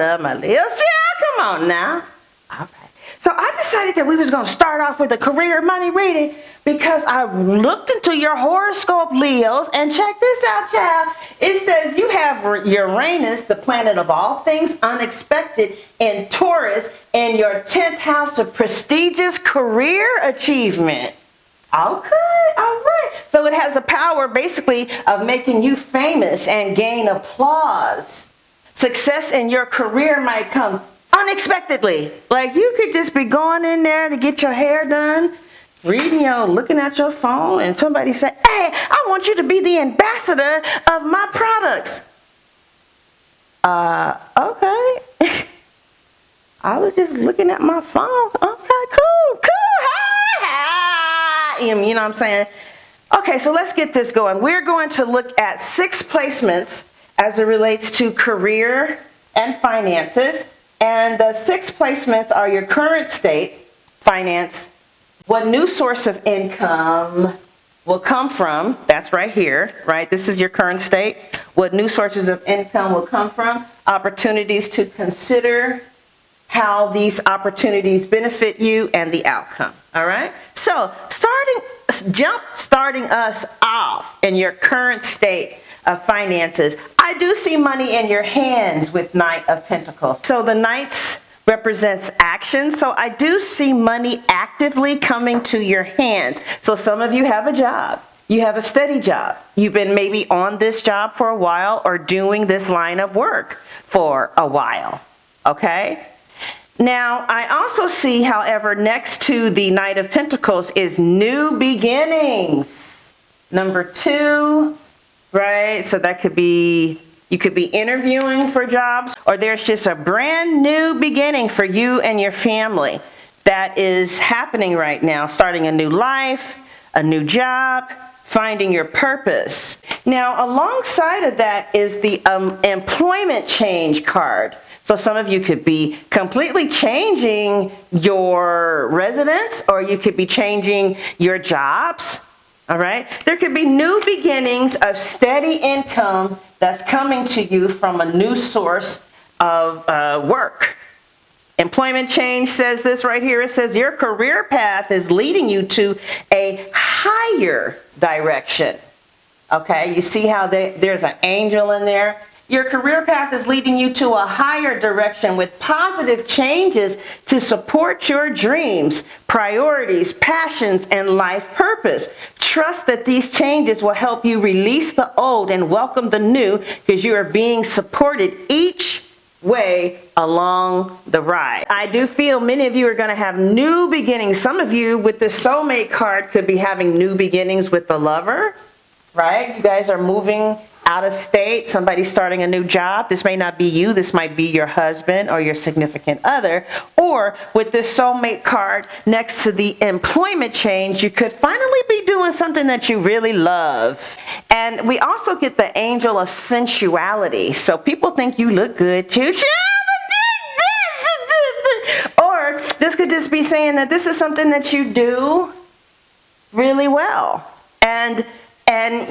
love my Leos. Child, come on now. All right. So I decided that we was going to start off with a career money reading because I looked into your horoscope, Leos, and check this out, child. It says you have Uranus, the planet of all things unexpected, in Taurus, in your 10th house of prestigious career achievement. Okay, all right. So it has the power, basically, of making you famous and gain applause. Success in your career might come unexpectedly. Like you could just be going in there to get your hair done, looking at your phone, and somebody say, "Hey, I want you to be the ambassador of my products." Okay. I was just looking at my phone. Okay, cool. You know what I'm saying? Okay, so let's get this going. We're going to look at 6 placements as it relates to career and finances. And the 6 placements are your current state, finance, what new source of income will come from, that's right here, right? This is your current state. What new sources of income will come from, opportunities to consider, how these opportunities benefit you, and the outcome, all right? So starting us off in your current state of finances, I do see money in your hands with Knight of Pentacles. So the Knights represents action. So I do see money actively coming to your hands. So some of you have a job. You have a steady job. You've been maybe on this job for a while or doing this line of work for a while, okay? Now, I also see, however, next to the Knight of Pentacles is new beginnings. Number 2, right? So that could be, you could be interviewing for jobs, or there's just a brand new beginning for you and your family that is happening right now, starting a new life, a new job, finding your purpose. Now, alongside of that is the employment change card. So some of you could be completely changing your residence, or you could be changing your jobs, all right? There could be new beginnings of steady income that's coming to you from a new source of work. Employment change says this right here. It says your career path is leading you to a higher direction, okay? You see how there's an angel in there? Your career path is leading you to a higher direction with positive changes to support your dreams, priorities, passions, and life purpose. Trust that these changes will help you release the old and welcome the new, because you are being supported each way along the ride. I do feel many of you are going to have new beginnings. Some of you with the soulmate card could be having new beginnings with the lover, right? You guys are moving out of state, somebody starting a new job. This may not be you, this might be your husband or your significant other. Or with this soulmate card next to the employment change, you could finally be doing something that you really love. And we also get the angel of sensuality. So people think you look good too. Or this could just be saying that this is something that you do really well. And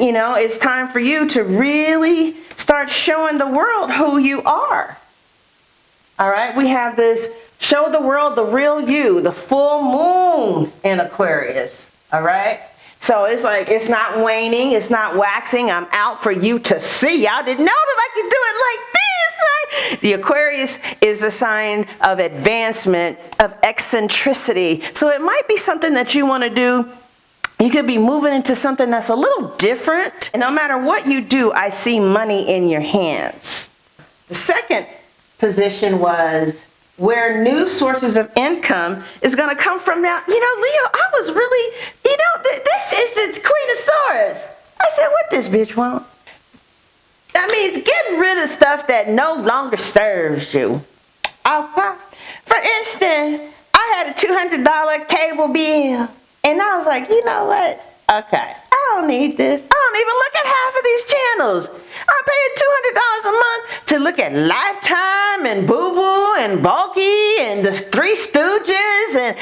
you know, it's time for you to really start showing the world who you are. All right, we have this show the world the real you, the full moon in Aquarius. All right, so it's like, it's not waning, it's not waxing. I'm out for you to see. Y'all didn't know that I could do it like this, right? The Aquarius is a sign of advancement, of eccentricity. So it might be something that you want to do. You could be moving into something that's a little different. And no matter what you do, I see money in your hands. The second position was where new sources of income is going to come from. Now, you know, Leo, I was really, you know, this is the Queen of Swords. I said, what this bitch want? That means getting rid of stuff that no longer serves you. Okay. For instance, I had a $200 cable bill. And I was like, you know what? Okay, I don't need this. I don't even look at half of these channels. I paid $200 a month to look at Lifetime and Boo Boo and Bulky and the Three Stooges and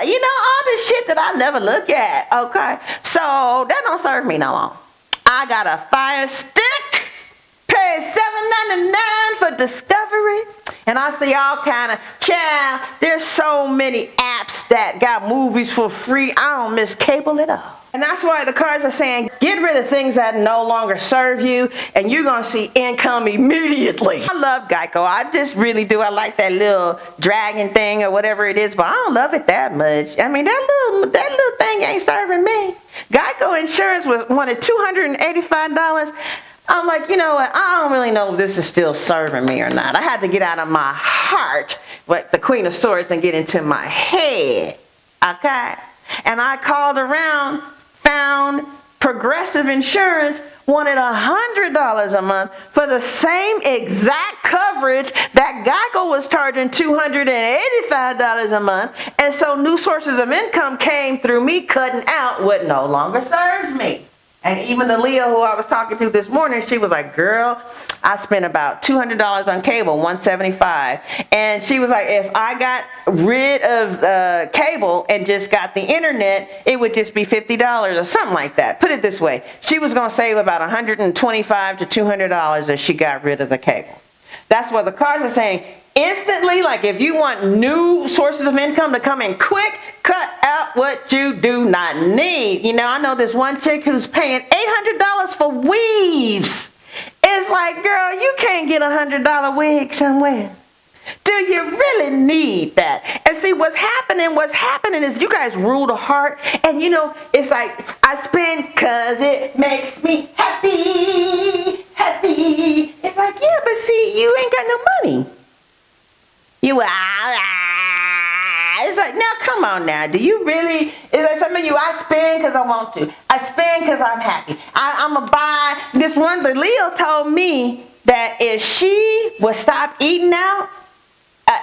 you know, all this shit that I never look at. Okay, so that don't serve me no more. I got a Fire Stick, paid $7.99 for Discovery, And I see all kind of, child, there's so many apps that got movies for free. I don't miss cable at all. And that's why the cards are saying, get rid of things that no longer serve you, and you're going to see income immediately. I love Geico. I just really do. I like that little dragon thing or whatever it is, but I don't love it that much. I mean, that little thing ain't serving me. Geico Insurance wanted $285. I'm like, you know what? I don't really know if this is still serving me or not. I had to get out of my heart, like the Queen of Swords, and get into my head. Okay? And I called around, found Progressive Insurance wanted $100 a month for the same exact coverage that Geico was charging $285 a month. And so new sources of income came through me cutting out what no longer serves me. And even the Leah who I was talking to this morning, she was like, girl, I spent about $200 on cable, $175. And she was like, if I got rid of cable and just got the internet, it would just be $50 or something like that. Put it this way. She was going to save about $125 to $200 if she got rid of the cable. That's what the cards are saying. Instantly, like if you want new sources of income to come in quick, cut out what you do not need. You know, I know this one chick who's paying $800 for weaves. It's like, girl, you can't get a $100 wig somewhere. Do you really need that? And see, what's happening is you guys rule the heart. And you know, it's like, I spend because it makes me happy. It's like, yeah, but see, you ain't got no money. It's like, now come on now. Do you really? It's like some of you, I spend because I want to. I spend because I'm happy. I'm going to buy. This one, the Leo told me that if she would stop eating out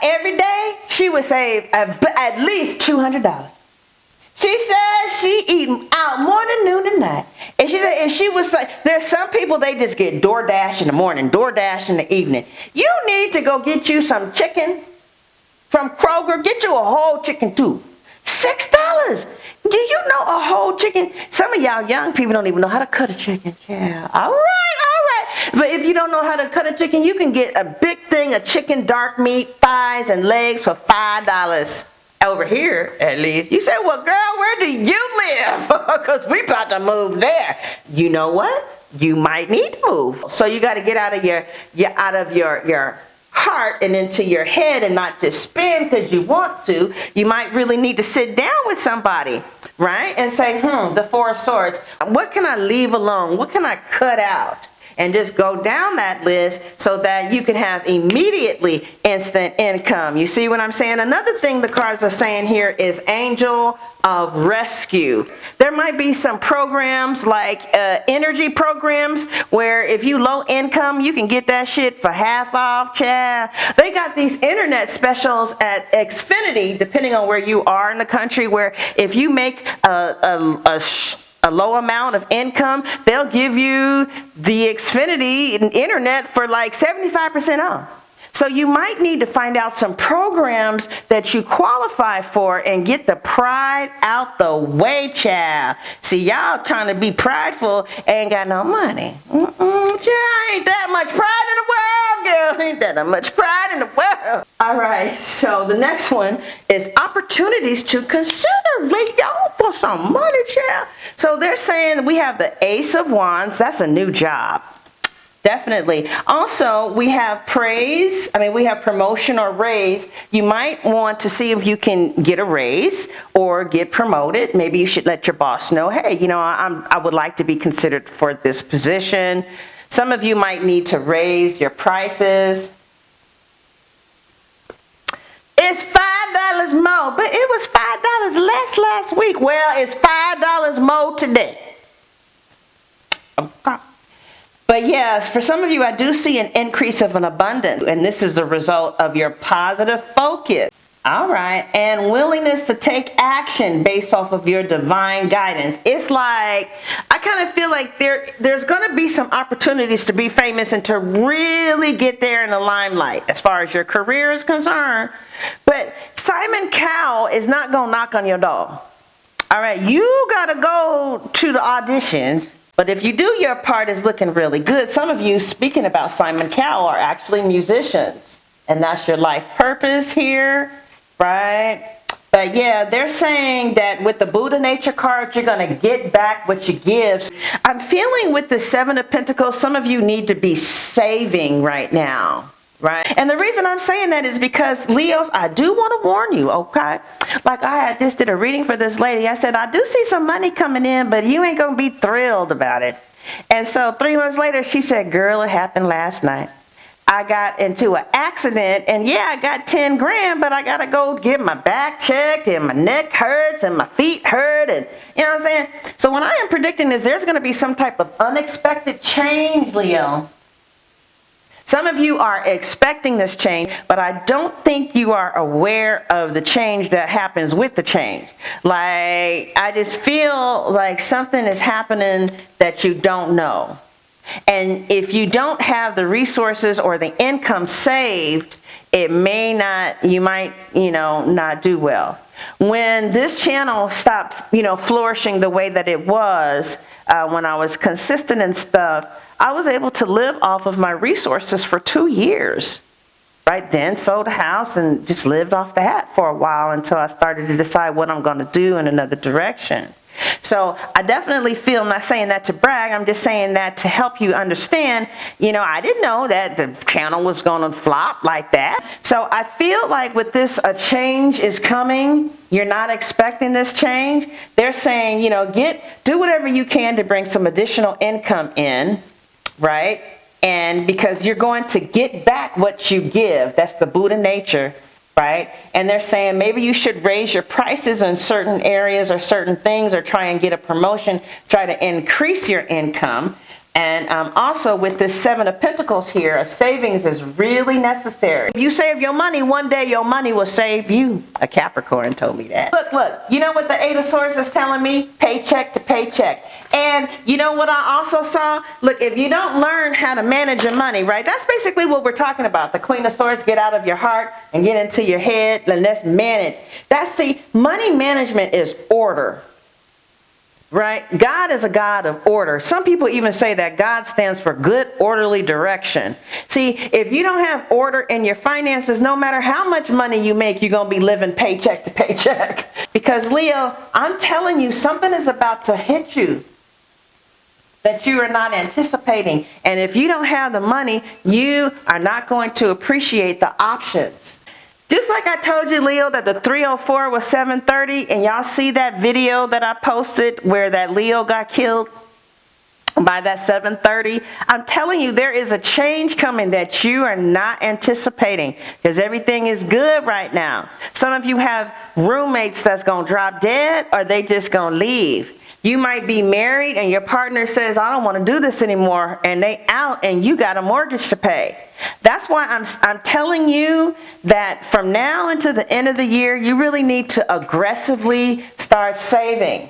every day, she would save at least $200. She said she eating out morning, noon, and night. And she said if she was like, there's some people, they just get DoorDash in the morning, DoorDash in the evening. You need to go get you some chicken from Kroger. Get you a whole chicken too. $6. Do you know a whole chicken? Some of y'all young people don't even know how to cut a chicken. Yeah. All right. But if you don't know how to cut a chicken, you can get a big thing of chicken, dark meat, thighs, and legs for $5. Over here, at least. You say, well, girl, where do you live? Because we about to move there. You know what? You might need to move. So you got to get out of your heart and into your head and not just spin because you want to. You might really need to sit down with somebody, right? And say, the Four of Swords. What can I leave alone? What can I cut out? And just go down that list so that you can have immediately instant income. You see what I'm saying? Another thing the cards are saying here is angel of rescue. There might be some programs like energy programs where if you low income, you can get that shit for half off, child. They got these internet specials at Xfinity, depending on where you are in the country, where if you make a low amount of income, they'll give you the Xfinity internet for like 75% off. So you might need to find out some programs that you qualify for and get the pride out the way, child. See, y'all trying to be prideful, ain't got no money. Child, ain't that much pride in the world, girl. Ain't that much pride in the world. All right, so the next one is opportunities to consider, y'all, for some money, child. So they're saying we have the Ace of Wands. That's a new job. Definitely. Also, we have praise. We have promotion or raise. You might want to see if you can get a raise or get promoted. Maybe you should let your boss know, hey, you know, I would like to be considered for this position. Some of you might need to raise your prices. It's $5 more, but it was $5 less last week. Well, it's $5 more today. Okay. But yes, for some of you, I do see an increase of an abundance, and this is the result of your positive focus. All right, and willingness to take action based off of your divine guidance. It's like, I kind of feel like there's going to be some opportunities to be famous and to really get there in the limelight as far as your career is concerned. But Simon Cowell is not going to knock on your door. All right, you got to go to the auditions. But if you do your part, it's looking really good. Some of you, speaking about Simon Cowell, are actually musicians. and that's your life purpose here, right? But yeah, they're saying that with the Buddha nature card, you're going to get back what you give. I'm feeling with the Seven of Pentacles, some of you need to be saving right now, right? And the reason I'm saying that is because, Leos, I do want to warn you, okay? Like just did a reading for this lady. I said, I do see some money coming in, but you ain't going to be thrilled about it. And so 3 months later, she said, girl, it happened last night. I got into an accident, and yeah, I got 10 grand, but I got to go get my back checked, and my neck hurts, and my feet hurt, and you know what I'm saying? So when I am predicting this, there's going to be some type of unexpected change, Leo. Some of you are expecting this change, but I don't think you are aware of the change that happens with the change. Like, I just feel like something is happening that you don't know. And if you don't have the resources or the income saved, it may not, you might, not do well. When this channel stopped, flourishing the way that it was, when I was consistent and stuff, I was able to live off of my resources for 2 years. Right then, sold a house and just lived off that for a while until I started to decide what I'm going to do in another direction. So I definitely feel, I'm not saying that to brag, I'm just saying that to help you understand, I didn't know that the channel was going to flop like that. So I feel like with this, a change is coming. You're not expecting this change. They're saying, do whatever you can to bring some additional income in, right? And because you're going to get back what you give. That's the Buddha nature. Right? And they're saying maybe you should raise your prices in certain areas or certain things, or try and get a promotion, try to increase your income. And also with this Seven of Pentacles here, a savings is really necessary. If you save your money, one day your money will save you. A Capricorn told me that. Look, you know what the Eight of Swords is telling me? Paycheck to paycheck. And you know what I also saw? Look, if you don't learn how to manage your money, right? That's basically what we're talking about. The Queen of Swords, get out of your heart and get into your head, and let's manage. Money management is order. Right? God is a God of order. Some people even say that God stands for good, orderly direction. See, if you don't have order in your finances, no matter how much money you make, you're going to be living paycheck to paycheck. Because, Leo, I'm telling you, something is about to hit you that you are not anticipating. And if you don't have the money, you are not going to appreciate the options. Just like I told you, Leo, that the 304 was 730, and y'all see that video that I posted where that Leo got killed by that 730? I'm telling you, there is a change coming that you are not anticipating, because everything is good right now. Some of you have roommates that's going to drop dead, or they just going to leave. You might be married and your partner says, I don't want to do this anymore, and they out and you got a mortgage to pay. That's why I'm telling you that from now until the end of the year, you really need to aggressively start saving.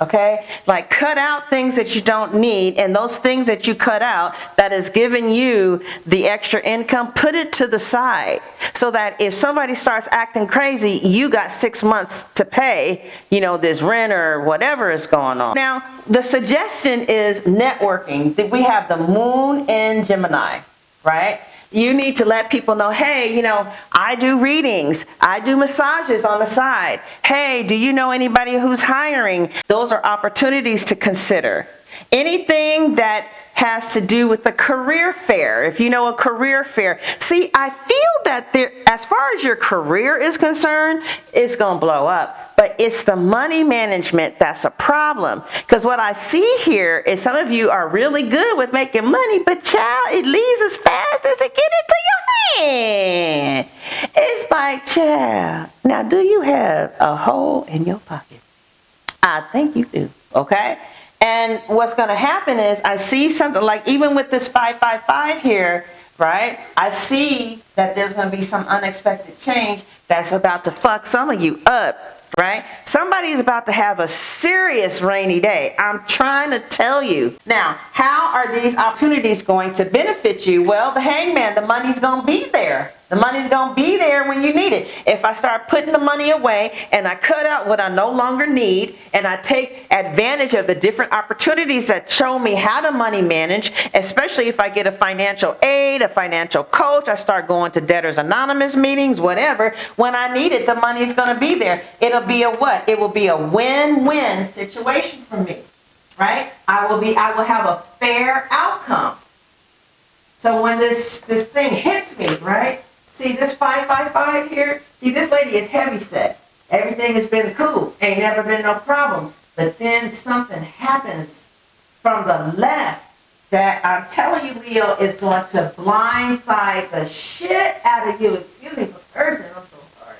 Okay? Like, cut out things that you don't need, and those things that you cut out that is giving you the extra income, put it to the side so that if somebody starts acting crazy, you got 6 months to pay, this rent or whatever is going on. Now, the suggestion is networking. We have the moon in Gemini, right? You need to let people know, hey, I do readings. I do massages on the side. Hey, do you know anybody who's hiring? Those are opportunities to consider. Anything that has to do with the career fair, if you know a career fair. See, I feel that as far as your career is concerned, it's going to blow up. But it's the money management that's a problem. Because what I see here is some of you are really good with making money, but child, it leaves as fast as it gets into your hand. It's like, child, now do you have a hole in your pocket? I think you do, okay? And what's going to happen is I see something like, even with this 555 here, right? I see that there's going to be some unexpected change that's about to fuck some of you up, right? Somebody's about to have a serious rainy day. I'm trying to tell you. Now, how are these opportunities going to benefit you? Well, the Hangman, the money's going to be there. The money's going to be there when you need it. If I start putting the money away and I cut out what I no longer need and I take advantage of the different opportunities that show me how to money manage, especially if I get a financial aid, a financial coach, I start going to Debtors Anonymous meetings, whatever. When I need it, the money's going to be there. It'll be a what? It will be a win-win situation for me, right? I will have a fair outcome. So when this thing hits me, right? See this 555 here? See, this lady is heavy set. Everything has been cool. Ain't never been no problems. But then something happens from the left that I'm telling you, Leo, is going to blindside the shit out of you. Excuse me for cursing. I'm so sorry.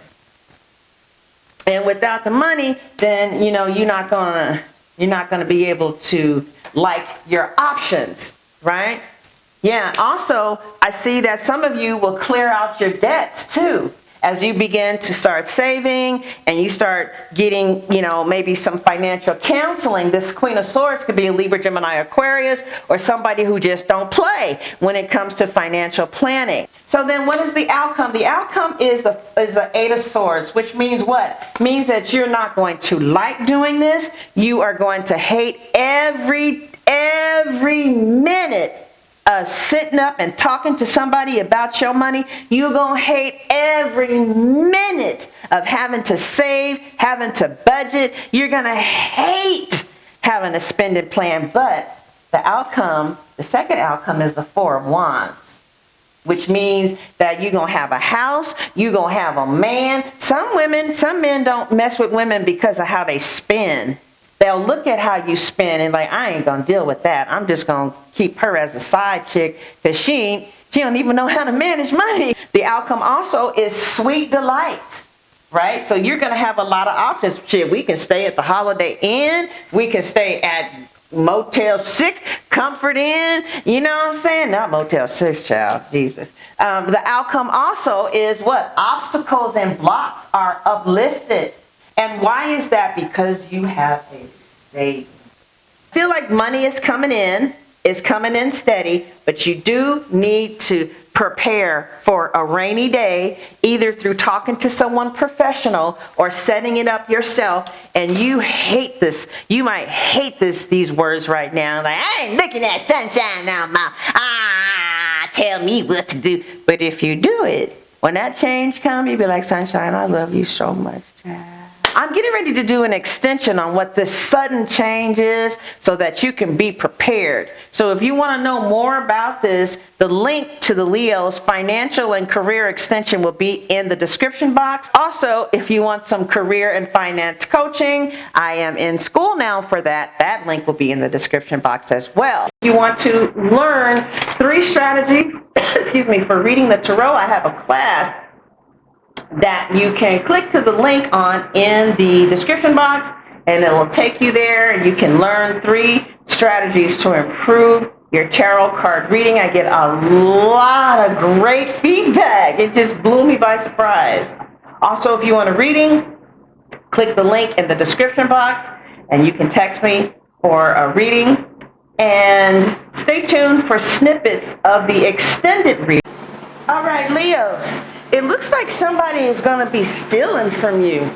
And without the money, then, you're not gonna be able to like your options, right? Yeah, also, I see that some of you will clear out your debts too. As you begin to start saving and you start getting, maybe some financial counseling. This Queen of Swords could be a Libra, Gemini, Aquarius, or somebody who just don't play when it comes to financial planning. So then what is the outcome? The outcome is the Eight of Swords, which means what? Means that you're not going to like doing this. You are going to hate every minute of sitting up and talking to somebody about your money. You're going to hate every minute of having to save, having to budget. You're going to hate having a spending plan. But the second outcome is the Four of Wands, which means that you're going to have a house, you're going to have a man. Some men don't mess with women because of how they spend. They'll look at how you spend and like, I ain't going to deal with that. I'm just going to keep her as a side chick because she don't even know how to manage money. The outcome also is sweet delight, right? So you're going to have a lot of options. Shit, we can stay at the Holiday Inn. We can stay at Motel 6, Comfort Inn. You know what I'm saying? Not Motel 6, child. Jesus. The outcome also is what? Obstacles and blocks are uplifted. And why is that? Because you have a savings. I feel like money is coming in steady, but you do need to prepare for a rainy day, either through talking to someone professional or setting it up yourself. And you hate this. You might hate these words right now. Like, I ain't looking at sunshine now, Mom. Tell me what to do. But if you do it, when that change comes, you be like, sunshine, I love you so much, child. I'm getting ready to do an extension on what this sudden change is so that you can be prepared. So if you want to know more about this, the link to the Leo's financial and career extension will be in the description box. Also, if you want some career and finance coaching, I am in school now for that. That link will be in the description box as well. If you want to learn 3 strategies, for reading the tarot, I have a class that you can click to the link on in the description box, and it will take you there, and you can learn 3 strategies to improve your tarot card reading. I get a lot of great feedback. It just blew me by surprise. Also, if you want a reading, click the link in the description box, and you can text me for a reading. And stay tuned for snippets of the extended reading. All right, Leos. It looks like somebody is going to be stealing from you.